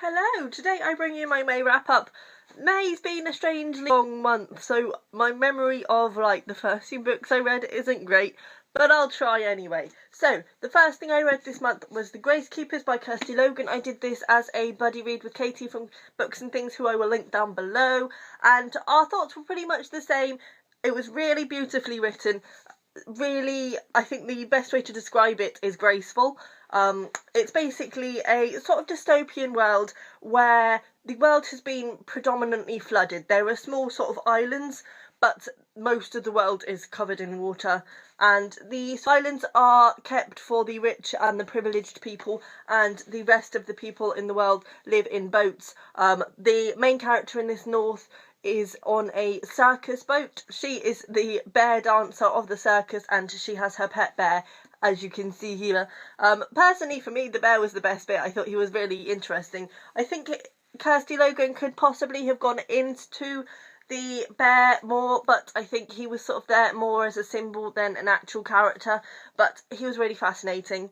Hello, today I bring you my May wrap up. May's been a strangely long month, so my memory of the first few books I read isn't great, but I'll try anyway. So, the first thing I read this month was The Gracekeepers by Kirsty Logan. I did this as a buddy read with Katie from Books and Things, who I will link down below, and our thoughts were pretty much the same. It was really beautifully written. Really, I think the best way to describe it is graceful. It's basically a sort of dystopian world where the world has been predominantly flooded. There are small sort of islands, but most of the world is covered in water, and these islands are kept for the rich and the privileged people, and the rest of the people in the world live in boats. The main character in this north is on a circus boat. She is the bear dancer of the circus, and she has her pet bear, as you can see here. Personally, for me, the bear was the best bit. I thought he was really interesting. I think Kirsty Logan could possibly have gone into the bear more, but I think he was sort of there more as a symbol than an actual character, but he was really fascinating.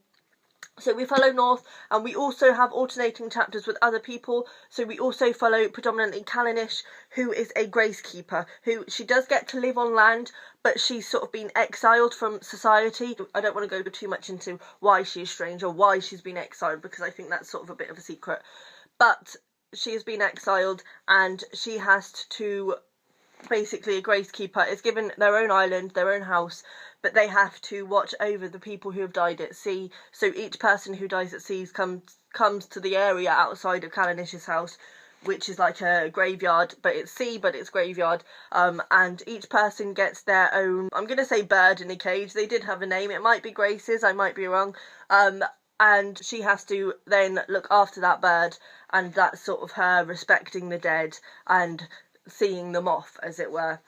So we follow North, and we also have alternating chapters with other people. So we also follow predominantly Callanish, who is a gracekeeper, who she does get to live on land, but she's sort of been exiled from society. I don't want to go too much into why she is strange or why she's been exiled, because I think that's sort of a bit of a secret. But she has been exiled, and she has to, basically a gracekeeper is given their own island, their own house, but they have to watch over the people who have died at sea. So each person who dies at sea comes to the area outside of Callanish's house, which is like a graveyard, but it's sea, but it's graveyard. And each person gets their own, I'm going to say bird in a cage. They did have a name. It might be Grace's, I might be wrong. And she has to then look after that bird, and that's sort of her respecting the dead and seeing them off, as it were.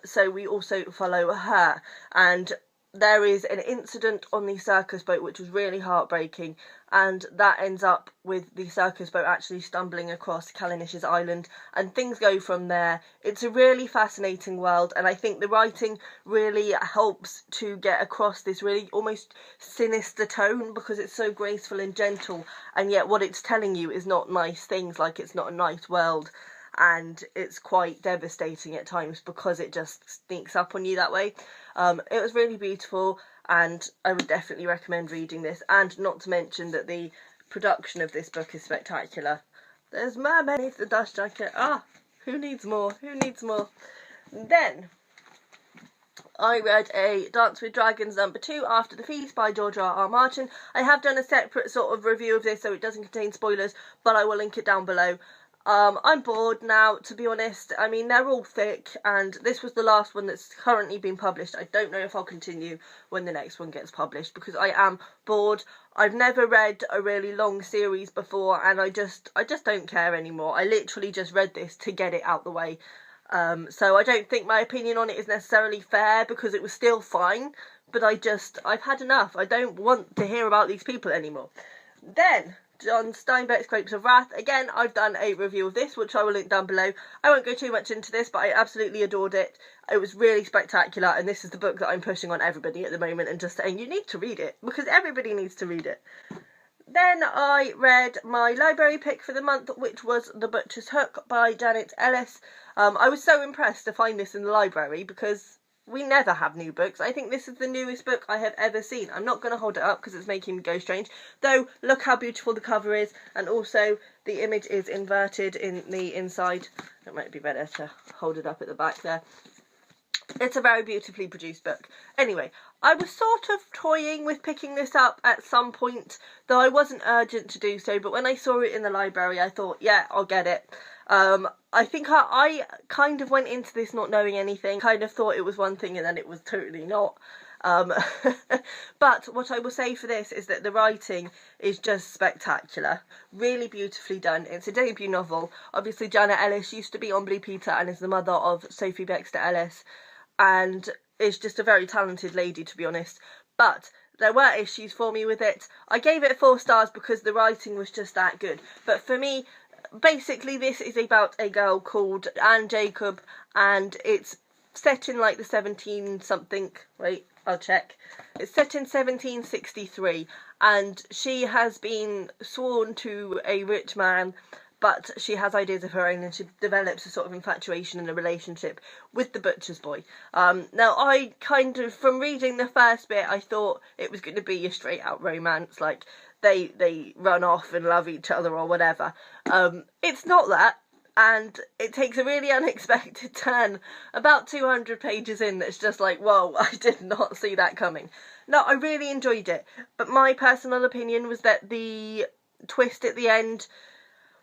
So we also follow her, and there is an incident on the circus boat which was really heartbreaking, and that ends up with the circus boat actually stumbling across Callanish's island, and things go from there. It's a really fascinating world, and I think the writing really helps to get across this really almost sinister tone, because it's so graceful and gentle, and yet what it's telling you is not nice things, like it's not a nice world. And it's quite devastating at times because it just sneaks up on you that way. It was really beautiful, and I would definitely recommend reading this, and not to mention that the production of this book is spectacular. There's mermaid beneath the dust jacket. Who needs more? Who needs more? Then I read a Dance with Dragons #2, After the Feast by George R.R. Martin. I have done a separate sort of review of this, so it doesn't contain spoilers, but I will link it down below. I'm bored now, to be honest. I mean, they're all thick, and this was the last one that's currently been published. I don't know if I'll continue when the next one gets published, because I am bored. I've never read a really long series before, and I just don't care anymore. I literally just read this to get it out the way. So I don't think my opinion on it is necessarily fair, because it was still fine, but I've had enough. I don't want to hear about these people anymore. Then John Steinbeck's Grapes of Wrath. Again, I've done a review of this, which I will link down below. I won't go too much into this, but I absolutely adored it. It was really spectacular, and this is the book that I'm pushing on everybody at the moment and just saying, you need to read it, because everybody needs to read it. Then I read my library pick for the month, which was The Butcher's Hook by Janet Ellis. I was so impressed to find this in the library, because we never have new books. I think this is the newest book I have ever seen. I'm not going to hold it up because it's making me go strange. Though, look how beautiful the cover is. And also, the image is inverted in the inside. It might be better to hold it up at the back there. It's a very beautifully produced book. Anyway, I was sort of toying with picking this up at some point, though I wasn't urgent to do so. But when I saw it in the library, I thought, yeah, I'll get it. I think I kind of went into this not knowing anything, kind of thought it was one thing and then it was totally not. But what I will say for this is that the writing is just spectacular, really beautifully done. It's a debut novel. Obviously Janet Ellis used to be on Blue Peter and is the mother of Sophie Bextor Ellis, and is just a very talented lady, to be honest. But there were issues for me with it. I gave it 4 stars because the writing was just that good. But for me, basically this is about a girl called Anne Jacob, and it's set in like the 17 something, wait, I'll check. It's set in 1763, and she has been sworn to a rich man, but she has ideas of her own, and she develops a sort of infatuation and a relationship with the butcher's boy. Now, I kind of, from reading the first bit, I thought it was going to be a straight out romance, like they run off and love each other or whatever. It's not that. And it takes a really unexpected turn about 200 pages in that's just like, whoa, I did not see that coming. No, I really enjoyed it. But my personal opinion was that the twist at the end,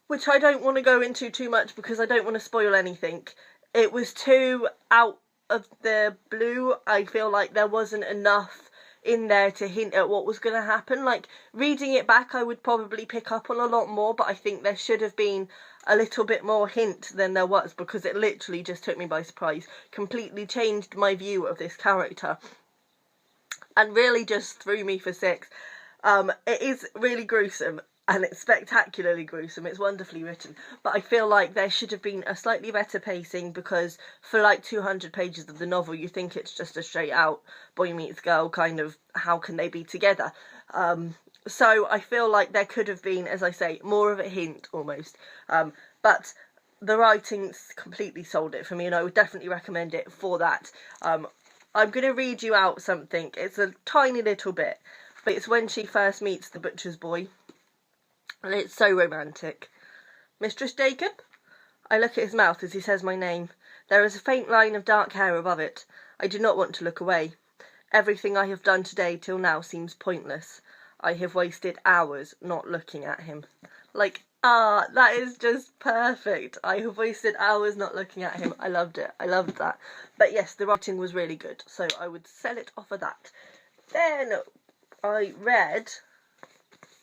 which I don't want to go into too much because I don't want to spoil anything, it was too out of the blue. I feel like there wasn't enough in there to hint at what was going to happen. Like, reading it back, I would probably pick up on a lot more, but I think there should have been a little bit more hint than there was, because it literally just took me by surprise, completely changed my view of this character, and really just threw me for six. It is really gruesome, and it's spectacularly gruesome. It's wonderfully written, but I feel like there should have been a slightly better pacing, because for like 200 pages of the novel, you think it's just a straight out boy meets girl kind of, how can they be together? So I feel like there could have been, as I say, more of a hint almost. But the writing's completely sold it for me, and I would definitely recommend it for that. I'm going to read you out something. It's a tiny little bit, but it's when she first meets the butcher's boy. And it's so romantic. "Mistress Jacob?" I look at his mouth as he says my name. There is a faint line of dark hair above it. I do not want to look away. Everything I have done today till now seems pointless. I have wasted hours not looking at him. Like, that is just perfect. I have wasted hours not looking at him. I loved it. I loved that. But yes, the writing was really good, so I would sell it off of that. Then I read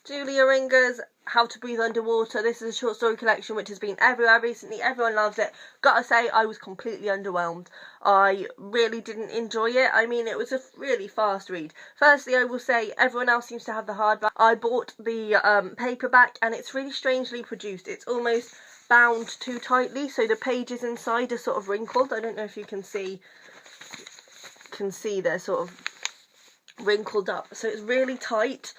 Julia Ringer's How to Breathe Underwater. This is a short story collection which has been everywhere recently. Everyone loves it. Gotta say, I was completely underwhelmed. I really didn't enjoy it. I mean, it was a really fast read. Firstly, I will say everyone else seems to have the hardback. I bought the paperback, and it's really strangely produced. It's almost bound too tightly, so the pages inside are sort of wrinkled. I don't know if you can see they're sort of wrinkled up, so it's really tight,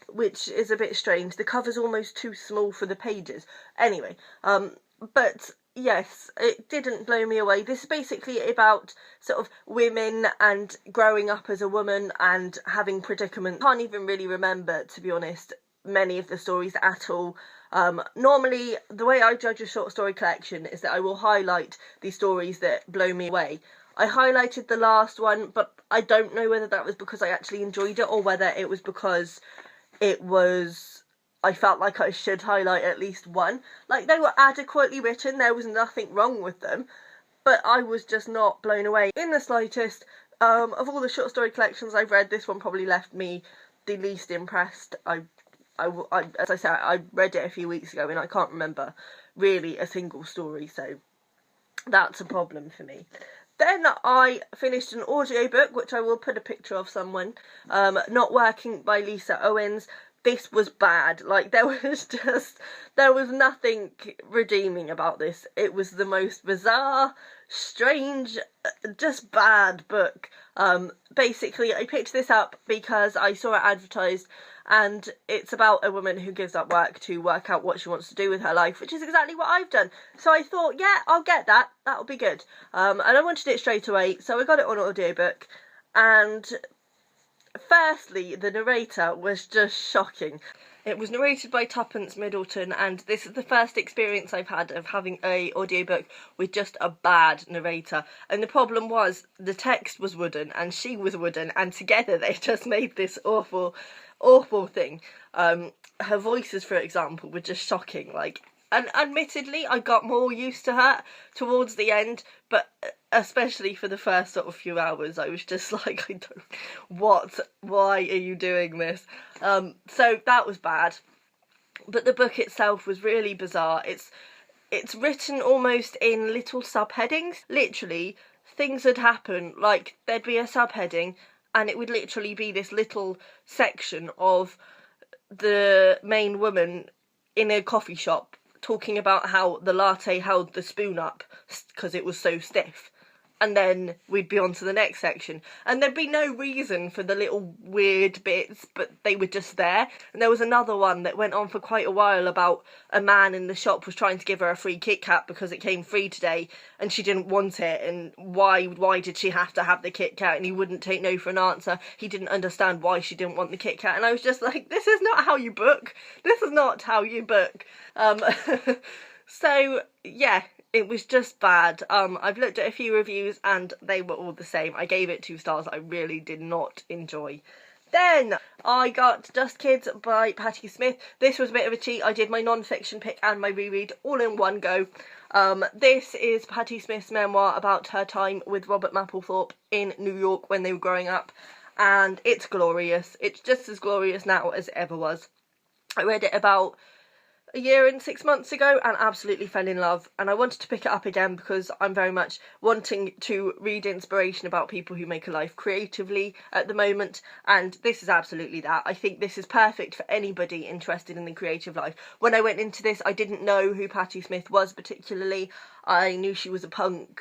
which is a bit strange. The cover's almost too small for the pages. Anyway, but yes, it didn't blow me away. This is basically about sort of women and growing up as a woman and having predicaments. I can't even really remember, to be honest, many of the stories at all. Normally, the way I judge a short story collection is that I will highlight the stories that blow me away. I highlighted the last one, but I don't know whether that was because I actually enjoyed it or whether it was because I felt like I should highlight at least one. Like, they were adequately written, there was nothing wrong with them, but I was just not blown away in the slightest. Of all the short story collections I've read, this one probably left me the least impressed. I as I said, I read it a few weeks ago and I can't remember really a single story, so that's a problem for me. Then I finished an audiobook, which I will put a picture of someone, Not Working by Lisa Owens. This was bad. Like, there was nothing redeeming about this. It was the most bizarre, strange, just bad book. Basically, I picked this up because I saw it advertised, and it's about a woman who gives up work to work out what she wants to do with her life, which is exactly what I've done. So I thought, yeah, I'll get that. That'll be good. And I wanted it straight away, so I got it on audiobook. And firstly, the narrator was just shocking. It was narrated by Tuppence Middleton, and this is the first experience I've had of having a audiobook with just a bad narrator. And the problem was, the text was wooden, and she was wooden, and together they just made this awful thing. Her voices, for example, were just shocking. Like, and admittedly, I got more used to her towards the end, but especially for the first sort of few hours, I was just like, why are you doing this? So that was bad. But the book itself was really bizarre. It's written almost in little subheadings. Literally, things would happen, like there'd be a subheading, and it would literally be this little section of the main woman in a coffee shop talking about how the latte held the spoon up because it was so stiff. and then we'd be on to the next section, and there'd be no reason for the little weird bits, but they were just there. And there was another one that went on for quite a while about a man in the shop was trying to give her a free Kit Kat because it came free today and she didn't want it, and why did she have to have the Kit Kat, and he wouldn't take no for an answer. He didn't understand why she didn't want the Kit Kat, and I was just like, this is not how you book. This is not how you book. So yeah, it was just bad. I've looked at a few reviews and they were all the same. I gave it 2 stars. I really did not enjoy. Then I got Just Kids by Patti Smith. This was a bit of a cheat. I did my non-fiction pick and my reread all in one go. This is Patti Smith's memoir about her time with Robert Mapplethorpe in New York when they were growing up, and it's glorious. It's just as glorious now as it ever was. I read it about a year and 6 months ago and absolutely fell in love, and I wanted to pick it up again because I'm very much wanting to read inspiration about people who make a life creatively at the moment, and this is absolutely that. I think this is perfect for anybody interested in the creative life. When I went into this, I didn't know who Patti Smith was particularly. I knew she was a punk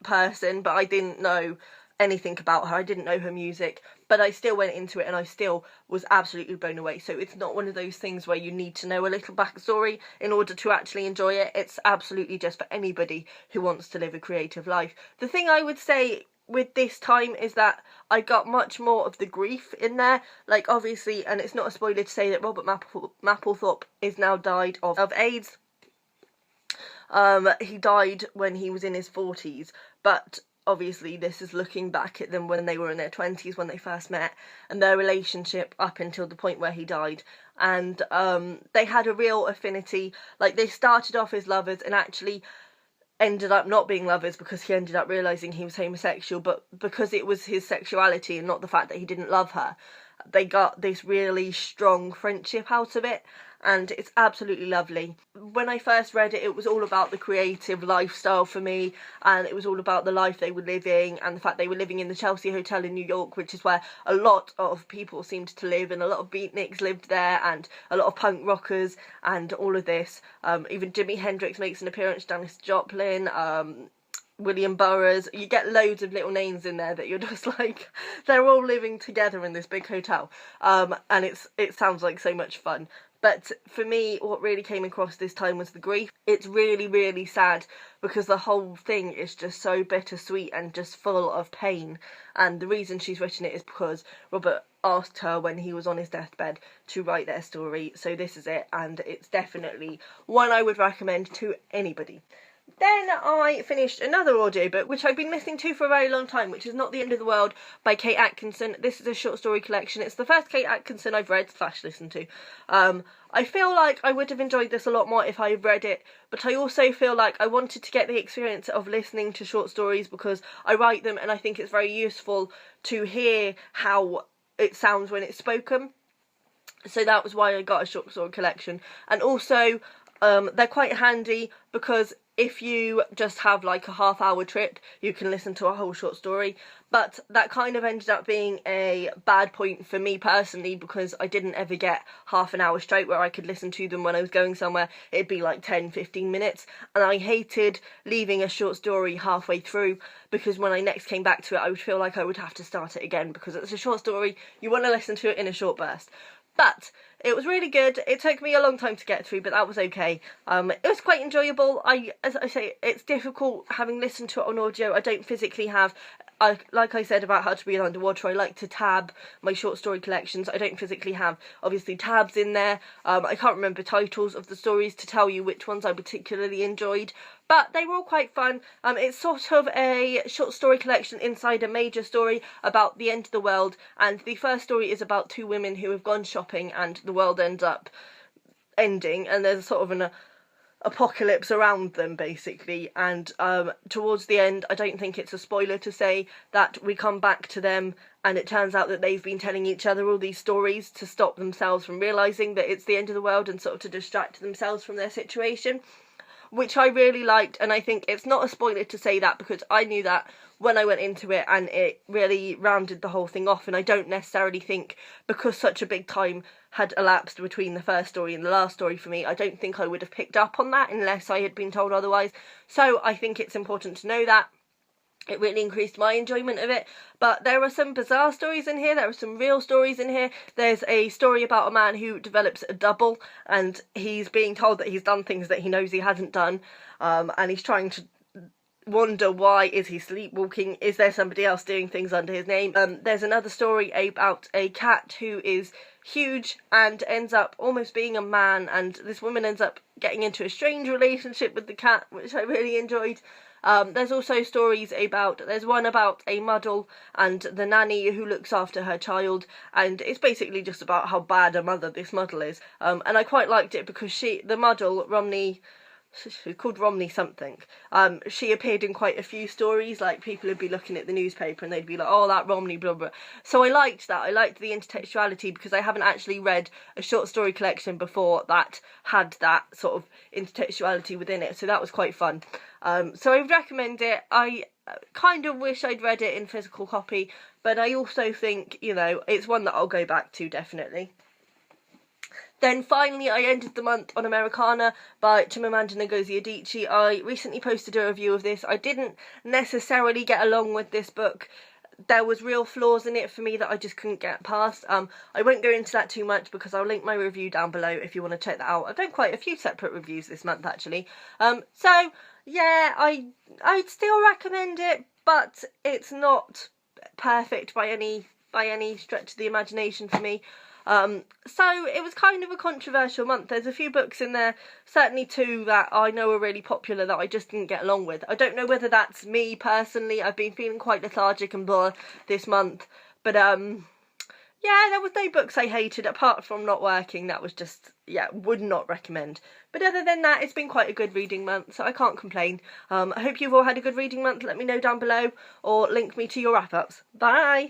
person, but I didn't know anything about her. I didn't know her music, but I still went into it and I still was absolutely blown away. So it's not one of those things where you need to know a little backstory in order to actually enjoy it. It's absolutely just for anybody who wants to live a creative life. The thing I would say with this time is that I got much more of the grief in there. Like, obviously, and it's not a spoiler to say that Robert Mapplethorpe is now died of AIDS. He died when he was in his 40s, but obviously this is looking back at them when they were in their 20s, when they first met, and their relationship up until the point where he died. And they had a real affinity. Like, they started off as lovers and actually ended up not being lovers because he ended up realising he was homosexual, but because it was his sexuality and not the fact that he didn't love her, they got this really strong friendship out of it, and it's absolutely lovely. When I first read it, it was all about the creative lifestyle for me, and it was all about the life they were living and the fact they were living in the Chelsea Hotel in New York, which is where a lot of people seemed to live, and a lot of beatniks lived there, and a lot of punk rockers, and all of this. Even Jimi Hendrix makes an appearance, Janis Joplin, William Burroughs. You get loads of little names in there that you're just like, they're all living together in this big hotel, and it sounds like so much fun. But for me, what really came across this time was the grief. It's really, really sad because the whole thing is just so bittersweet and just full of pain. And the reason she's written it is because Robert asked her when he was on his deathbed to write their story. So this is it, and it's definitely one I would recommend to anybody. Then I finished another audiobook, which I've been listening to for a very long time, which is Not the End of the World by Kate Atkinson. This is a short story collection. It's the first Kate Atkinson I've read / listened to. I feel like I would have enjoyed this a lot more if I had read it, but I also feel like I wanted to get the experience of listening to short stories because I write them and I think it's very useful to hear how it sounds when it's spoken. So that was why I got a short story collection. And also, they're quite handy because if you just have like a half-hour trip, you can listen to a whole short story. But that kind of ended up being a bad point for me personally because I didn't ever get half an hour straight where I could listen to them when I was going somewhere. It'd be like 10-15 minutes, and I hated leaving a short story halfway through because when I next came back to it, I would feel like I would have to start it again because it's a short story. You want to listen to it in a short burst. But it was really good. It took me a long time to get through, but that was okay. It was quite enjoyable. As I say, it's difficult having listened to it on audio. I don't physically have, like I said about How to Breathe Underwater, I like to tab my short story collections. I don't physically have, obviously, tabs in there. I can't remember titles of the stories to tell you which ones I particularly enjoyed, but they were all quite fun. It's sort of a short story collection inside a major story about the end of the world, and the first story is about 2 women who have gone shopping and the world ends up ending, and there's sort of an apocalypse around them, basically. And towards the end, I don't think it's a spoiler to say that we come back to them, and it turns out that they've been telling each other all these stories to stop themselves from realising that it's the end of the world and sort of to distract themselves from their situation, which I really liked. And I think it's not a spoiler to say that because I knew that when I went into it, and it really rounded the whole thing off. And I don't necessarily think, because such a big time had elapsed between the first story and the last story for me, I don't think I would have picked up on that unless I had been told otherwise. So I think it's important to know that. It really increased my enjoyment of it. But there are some bizarre stories in here. There are some real stories in here. There's a story about a man who develops a double, and he's being told that he's done things that he knows he hasn't done, and he's trying to wonder, why is he sleepwalking? Is there somebody else doing things under his name? There's another story about a cat who is huge and ends up almost being a man, and this woman ends up getting into a strange relationship with the cat, which I really enjoyed. There's also stories there's one about a muddle and the nanny who looks after her child, and it's basically just about how bad a mother this muddle is. And I quite liked it because the muddle, Romney, called Romney something, she appeared in quite a few stories. Like, people would be looking at the newspaper and they'd be like, oh, that Romney, blah blah. So I liked that. I liked the intertextuality, because I haven't actually read a short story collection before that had that sort of intertextuality within it, so that was quite fun. So I would recommend it. I kind of wish I'd read it in physical copy, but I also think, you know, it's one that I'll go back to, definitely. Then finally, I ended the month on Americanah by Chimamanda Ngozi Adichie. I recently posted a review of this. I didn't necessarily get along with this book. There was real flaws in it for me that I just couldn't get past. I won't go into that too much because I'll link my review down below if you want to check that out. I've done quite a few separate reviews this month, actually. So yeah, I'd still recommend it, but it's not perfect by any stretch of the imagination for me. So it was kind of a controversial month. There's a few books in there, certainly two that I know are really popular, that I just didn't get along with. I don't know whether that's me personally. I've been feeling quite lethargic and blah this month, but yeah, there was no books I hated apart from Not Working. That was just, yeah, would not recommend. But other than that, it's been quite a good reading month, so I can't complain. I hope you've all had a good reading month. Let me know down below, or link me to your wrap-ups. Bye!